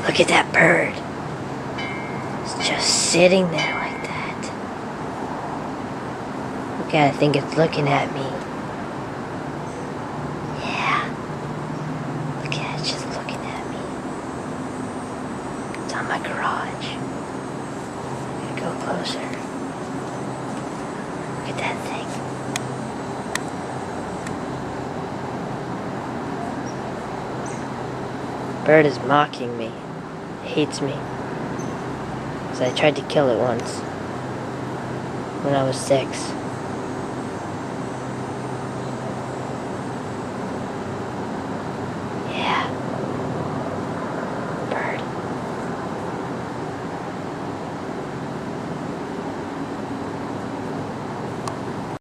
Look at that bird. It's just sitting there like that. Look at it, I think it's looking at me. Yeah. Look at it, just looking at me. It's on my garage. I'm gonna go closer. Look at that thing. Bird is mocking me. Hates me. Because I tried to kill it once. When I was 6.